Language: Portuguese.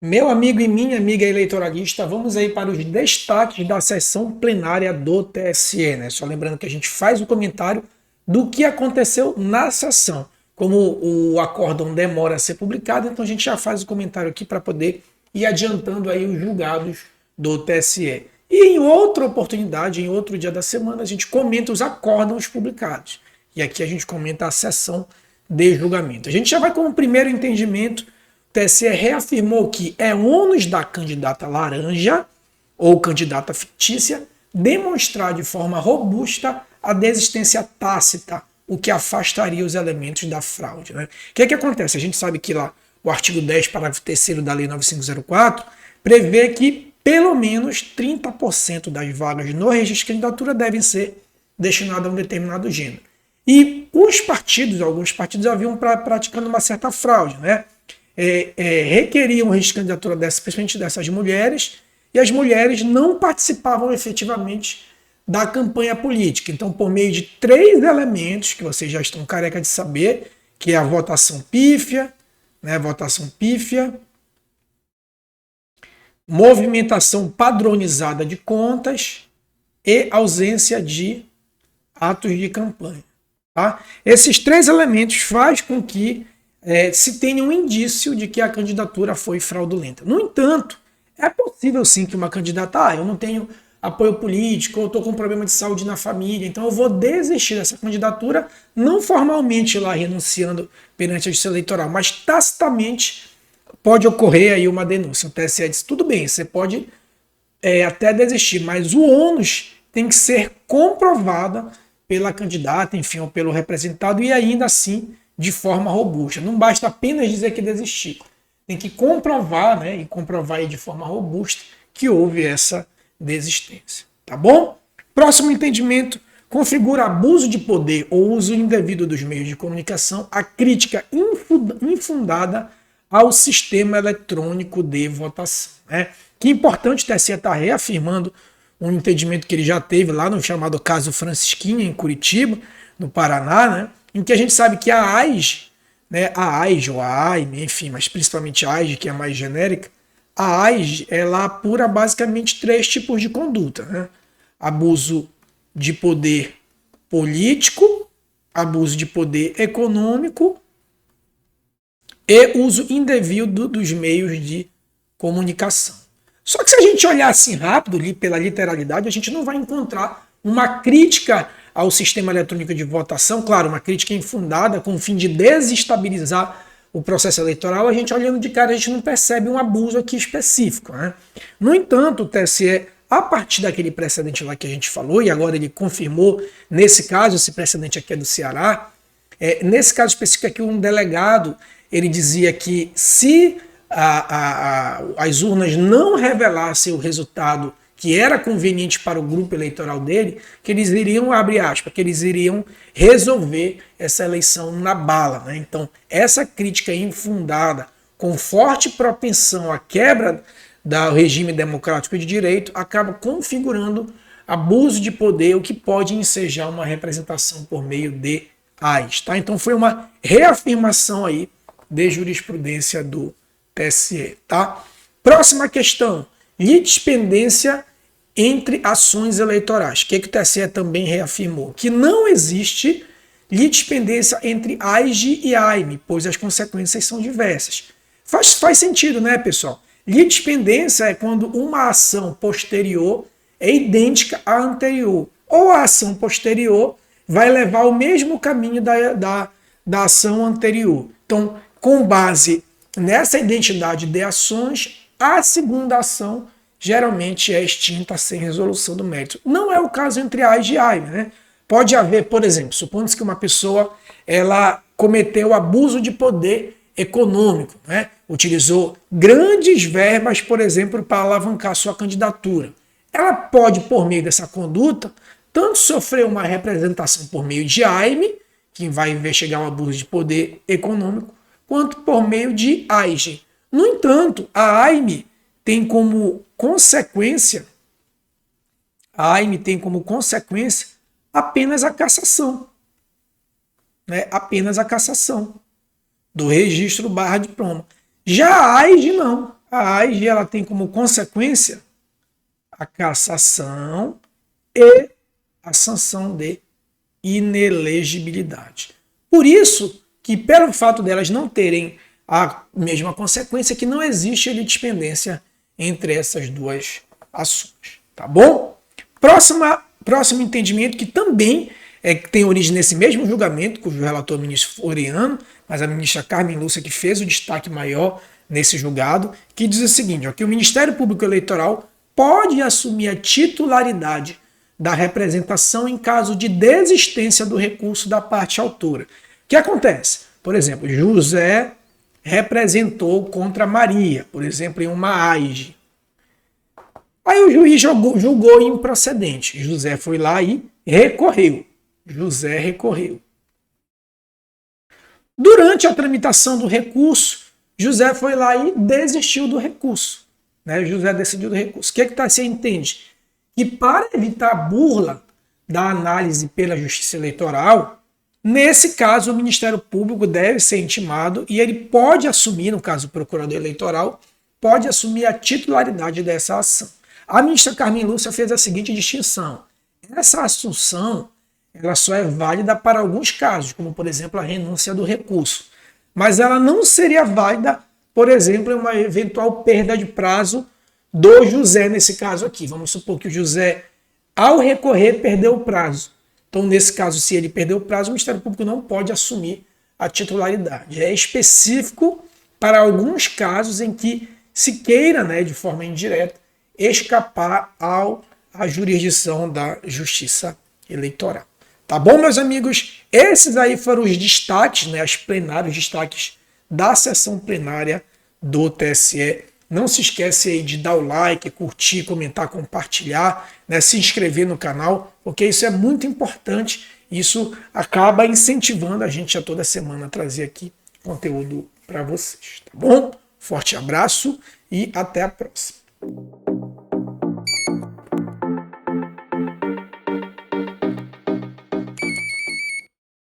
Meu amigo e minha amiga eleitoralista, vamos aí para os destaques da sessão plenária do TSE, né? Só lembrando que a gente faz o comentário do que aconteceu na sessão. Como o acórdão demora a ser publicado, então a gente já faz o comentário aqui para poder ir adiantando aí os julgados do TSE. E em outra oportunidade, em outro dia da semana, a gente comenta os acórdãos publicados. E aqui a gente comenta a sessão de julgamento. A gente já vai com o primeiro entendimento. O TSE reafirmou que é ônus da candidata laranja ou candidata fictícia demonstrar de forma robusta a desistência tácita, o que afastaria os elementos da fraude. Né? O que é que acontece? A gente sabe que lá o artigo 10, parágrafo 3º da Lei 9504, prevê que pelo menos 30% das vagas no registro de candidatura devem ser destinadas a um determinado gênero. E os partidos, alguns partidos haviam praticando uma certa fraude, né? Requeriam o registro de candidatura principalmente dessas mulheres, e as mulheres não participavam efetivamente da campanha política. Então, por meio de três elementos que vocês já estão careca de saber, que é a votação pífia, né, movimentação padronizada de contas e ausência de atos de campanha. Tá? Esses três elementos fazem com que se tenha um indício de que a candidatura foi fraudulenta. No entanto, é possível sim que uma candidata, eu não tenho apoio político, eu estou com um problema de saúde na família, então eu vou desistir dessa candidatura, não formalmente lá renunciando perante a Justiça Eleitoral, mas tacitamente pode ocorrer aí uma denúncia. O TSE diz, tudo bem, você pode até desistir, mas o ônus tem que ser comprovada pela candidata, enfim, ou pelo representado, e ainda assim de forma robusta. Não basta apenas dizer que desistir. Tem que comprovar, né, e comprovar aí de forma robusta que houve essa desistência. Tá bom? Próximo entendimento. Configura abuso de poder ou uso indevido dos meios de comunicação a crítica infundada ao sistema eletrônico de votação. Né? Que importante o TSE está reafirmando um entendimento que ele já teve lá no chamado caso Francisquinha, em Curitiba, no Paraná, né? Em que a gente sabe que a AIGE, né, a AIGE ou a AIME, enfim, mas principalmente a AIGE, que é a mais genérica, a AIGE ela apura basicamente três tipos de conduta. Né? Abuso de poder político, abuso de poder econômico e uso indevido dos meios de comunicação. Só que se a gente olhar assim rápido, pela literalidade, a gente não vai encontrar uma crítica ao sistema eletrônico de votação, claro, uma crítica infundada com o fim de desestabilizar o processo eleitoral. A gente olhando de cara, a gente não percebe um abuso aqui específico. Né? No entanto, o TSE, a partir daquele precedente lá que a gente falou, e agora ele confirmou, nesse caso, esse precedente aqui é do Ceará, nesse caso específico aqui, um delegado, ele dizia que se as urnas não revelassem o resultado que era conveniente para o grupo eleitoral dele, que eles iriam, abre aspas, que eles iriam resolver essa eleição na bala. Né? Então, essa crítica infundada, com forte propensão à quebra do regime democrático de direito, acaba configurando abuso de poder, o que pode ensejar uma representação por meio de AIS. Tá? Então, foi uma reafirmação aí de jurisprudência do TSE. Tá? Próxima questão, litispendência entre ações eleitorais. O que o TSE também reafirmou? Que não existe litispendência entre AIGE e AIME, pois as consequências são diversas. Faz sentido, né, pessoal? Litispendência é quando uma ação posterior é idêntica à anterior, ou a ação posterior vai levar ao mesmo caminho da ação anterior. Então, com base nessa identidade de ações, a segunda ação geralmente é extinta sem resolução do mérito. Não é o caso entre AIGE e AIME. Né? Pode haver, por exemplo, supondo-se que uma pessoa ela cometeu abuso de poder econômico, né? Utilizou grandes verbas, por exemplo, para alavancar sua candidatura. Ela pode, por meio dessa conduta, tanto sofrer uma representação por meio de AIME, que vai investigar o abuso de poder econômico, quanto por meio de AIGE. No entanto, a AIME tem como consequência apenas a cassação. Né? Apenas a cassação do registro /diploma. Já a AIGE não. A AIG ela tem como consequência a cassação e a sanção de inelegibilidade. Por isso que, pelo fato delas não terem a mesma consequência, que não existe litispendência entre essas duas ações. Tá bom? Próximo entendimento, que também tem origem nesse mesmo julgamento, cujo relator é o ministro Floriano, mas a ministra Carmen Lúcia que fez o destaque maior nesse julgado, que diz o seguinte, ó, que o Ministério Público Eleitoral pode assumir a titularidade da representação em caso de desistência do recurso da parte autora. O que acontece? Por exemplo, José representou contra Maria, por exemplo, em uma AIG. Aí o juiz julgou improcedente. José foi lá e recorreu. José recorreu. Durante a tramitação do recurso, José foi lá e desistiu do recurso. Né? José decidiu do recurso. O que você entende? Que para evitar a burla da análise pela Justiça Eleitoral, nesse caso o Ministério Público deve ser intimado e ele pode assumir, no caso o procurador eleitoral, pode assumir a titularidade dessa ação. A ministra Carmen Lúcia fez a seguinte distinção. Essa assunção ela só é válida para alguns casos, como por exemplo a renúncia do recurso. Mas ela não seria válida, por exemplo, em uma eventual perda de prazo do José nesse caso aqui. Vamos supor que o José, ao recorrer, perdeu o prazo. Então, nesse caso, se ele perdeu o prazo, o Ministério Público não pode assumir a titularidade. É específico para alguns casos em que se queira, né, de forma indireta, escapar à jurisdição da Justiça Eleitoral. Tá bom, meus amigos? Esses aí foram os destaques, né, os destaques da sessão plenária do TSE. Não se esquece aí de dar o like, curtir, comentar, compartilhar, né, se inscrever no canal, porque isso é muito importante. Isso acaba incentivando a gente a toda semana a trazer aqui conteúdo para vocês. Tá bom? Forte abraço e até a próxima.